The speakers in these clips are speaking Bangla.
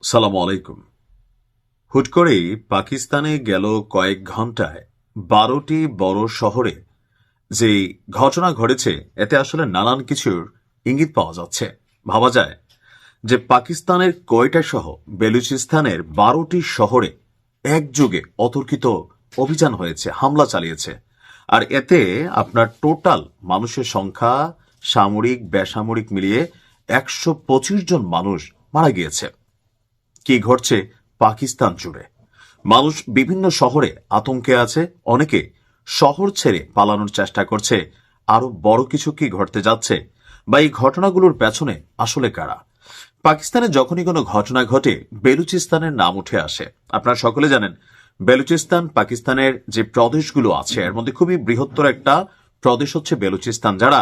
সালাম আলাইকুম। হুট করেই পাকিস্তানে গেল কয়েক ঘন্টায় 12টি বড় শহরে যে ঘটনা ঘটেছে, এতে আসলে নানান কিছুর ইঙ্গিত পাওয়া যাচ্ছে। ভাবা যায় যে পাকিস্তানের কোয়েটা সহ বেলুচিস্তানের 12টি শহরে একযোগে অতর্কিত অভিযান হয়েছে, হামলা চালিয়েছে। আর এতে আপনার টোটাল মানুষের সংখ্যা সামরিক বেসামরিক মিলিয়ে 125 জন মানুষ মারা গিয়েছে। কি ঘটছে পাকিস্তান জুড়ে? মানুষ বিভিন্ন শহরে আতঙ্কে আছে, অনেকে শহর ছেড়ে পালানোর চেষ্টা করছে। আরো বড় কিছু কি ঘটতে যাচ্ছে, বা এই ঘটনাগুলোর পেছনে আসলে কারা? পাকিস্তানে যখনই কোনো ঘটনা ঘটে বেলুচিস্তানের নাম উঠে আসে। আপনারা সকলে জানেন বেলুচিস্তান পাকিস্তানের যে প্রদেশগুলো আছে এর মধ্যে খুবই বৃহত্তর একটা প্রদেশ হচ্ছে বেলুচিস্তান, যারা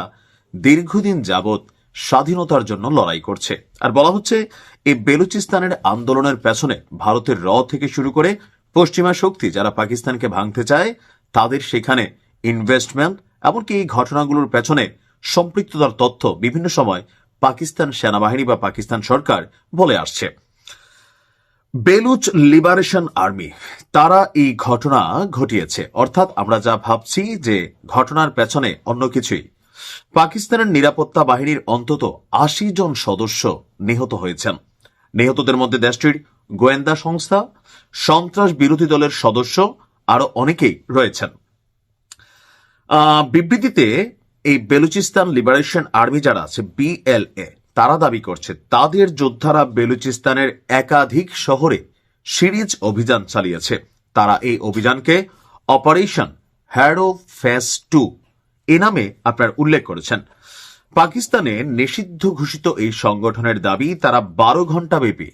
দীর্ঘদিন যাবৎ স্বাধীনতার জন্য লড়াই করছে। আর বলা হচ্ছে এই বেলুচিস্তানের আন্দোলনের পেছনে ভারতের থেকে শুরু করে পশ্চিমা শক্তি যারা পাকিস্তানকে ভাঙতে চায় তাদের সেখানে ইনভেস্টমেন্ট, এমনকি এই ঘটনাগুলোর পেছনে সম্পৃক্ততার তথ্য বিভিন্ন সময় পাকিস্তান সেনাবাহিনী বা পাকিস্তান সরকার বলে আসছে। বেলুচ লিবারেশন আর্মি তারা এই ঘটনা ঘটিয়েছে, অর্থাৎ আমরা যা ভাবছি যে ঘটনার পেছনে অন্য কিছুই। পাকিস্তানের নিরাপত্তা বাহিনীর অন্তত 80 জন সদস্য নিহত হয়েছেন। নিহতদের মধ্যে দেশটির গোয়েন্দা সংস্থা, সন্ত্রাস বিরোধী দলের সদস্য আরো অনেকেই রয়েছেন। বিবৃতিতে এই বেলুচিস্তান লিবারেশন আর্মি যারা আছে BLA, তারা দাবি করছে তাদের যোদ্ধারা বেলুচিস্তানের একাধিক শহরে সিরিজ অভিযান চালিয়েছে। তারা এই অভিযানকে অপারেশন হ্যারো ফেস 2 এ নামে আপনার উল্লেখ করেছেন। পাকিস্তানে নিষিদ্ধ ঘোষিত এই সংগঠনের দাবি তারা 12 ঘন্টা ব্যাপী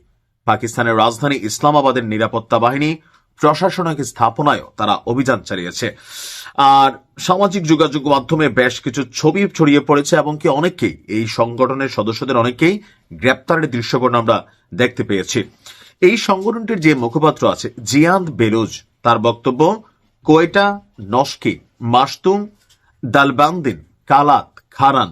পাকিস্তানের রাজধানী ইসলামাবাদের নিরাপত্তা বাহিনী প্রশাসনিক স্থাপনায়ও তারা অভিযান চালিয়েছে। আর সামাজিক যোগাযোগ মাধ্যমে বেশ কিছু ছবি ছড়িয়ে পড়েছে, এবং কি অনেকেই এই সংগঠনের সদস্যদের অনেকেই গ্রেপ্তারের দৃশ্যপট আমরা দেখতে পেয়েছি। এই সংগঠনটির যে মুখপাত্র আছে জিয়ান্দ বেলুজ, তার বক্তব্য কোয়েটা, নস্কি, মাসতুম, দালবান্দিন, কালাত, খারান,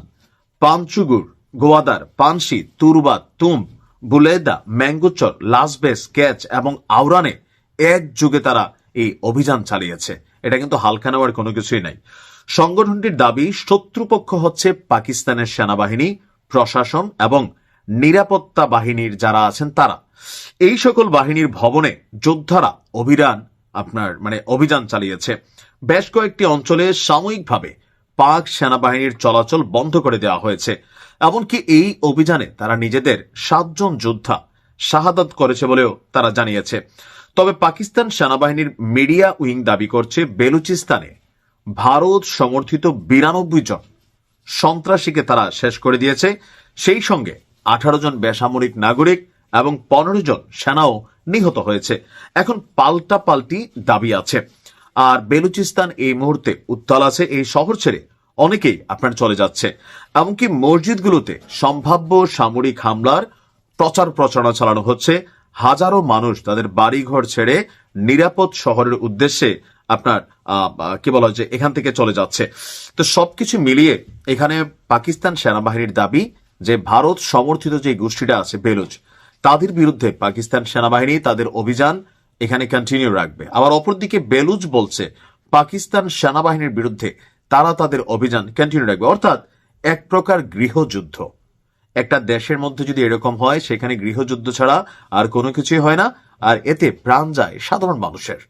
পাঞ্চুগুর, গোয়াদার, পানশি, তুরবাত, তুম, বুলেদা, ম্যাঙ্গোচর, লাসবেস, ক্যাচ এবং আওরানে একযোগে তারা এই অভিযান চালিয়েছে। এটা কিন্তু হালকা নেওয়ার কোনো কিছুই নাই। সংগঠনটির দাবি শত্রুপক্ষ হচ্ছে পাকিস্তানের সেনাবাহিনী, প্রশাসন এবং নিরাপত্তা বাহিনীর যারা আছেন তারা। এই সকল বাহিনীর ভবনে যোদ্ধারা অভিযান চালিয়েছে। বেশ কয়েকটি অঞ্চলে সাময়িকভাবে পাক সেনাবাহিনীর চলাচল বন্ধ করে দেওয়া হয়েছে। এমনকি এই অভিযানে তারা নিজেদের 7 জন যোদ্ধা শাহাদাত করেছে বলেও তারা জানিয়েছে। তবে পাকিস্তান সেনাবাহিনীর মিডিয়া উইং দাবি করছে বেলুচিস্তানে ভারত সমর্থিত 92 জন সন্ত্রাসীকে তারা শেষ করে দিয়েছে। সেই সঙ্গে 18 জন বেসামরিক নাগরিক এবং 15 জন সেনাও নিহত হয়েছে। এখন পাল্টাপাল্টি দাবি আছে। আর বেলুচিস্তান এই মুহূর্তে উত্তাল আছে। এই শহর ছেড়ে অনেকেই আপনার চলে যাচ্ছে। এমনকি মসজিদগুলোতে সম্ভাব্য সামরিক হামলার প্রচার প্রচারণা চালানো হচ্ছে। হাজারো মানুষ তাদের বাড়িঘর ছেড়ে নিরাপদ শহরের উদ্দেশ্যে আপনার কি বলা হয় যে এখান থেকে চলে যাচ্ছে। তো সবকিছু মিলিয়ে এখানে পাকিস্তান সেনাবাহিনীর দাবি যে ভারত সমর্থিত যে গোষ্ঠীটা আছে বেলুচ, তাদের বিরুদ্ধে পাকিস্তান সেনাবাহিনী তাদের অভিযান এখানে কন্টিনিউ রাখবে। আবার অপরদিকে বেলুচ বলছে পাকিস্তান সেনাবাহিনীর বিরুদ্ধে তারা তাদের অভিযান কন্টিনিউ রাখবে। অর্থাৎ এক প্রকার গৃহযুদ্ধ। একটা দেশের মধ্যে যদি এরকম হয়, সেখানে গৃহযুদ্ধ ছাড়া আর কোনো কিছুই হয় না, আর এতে প্রাণ যায় সাধারণ মানুষের।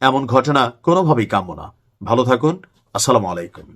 এমন ঘটনা কোনোভাবেই কাম্য না। ভালো থাকুন। আসসালামু আলাইকুম।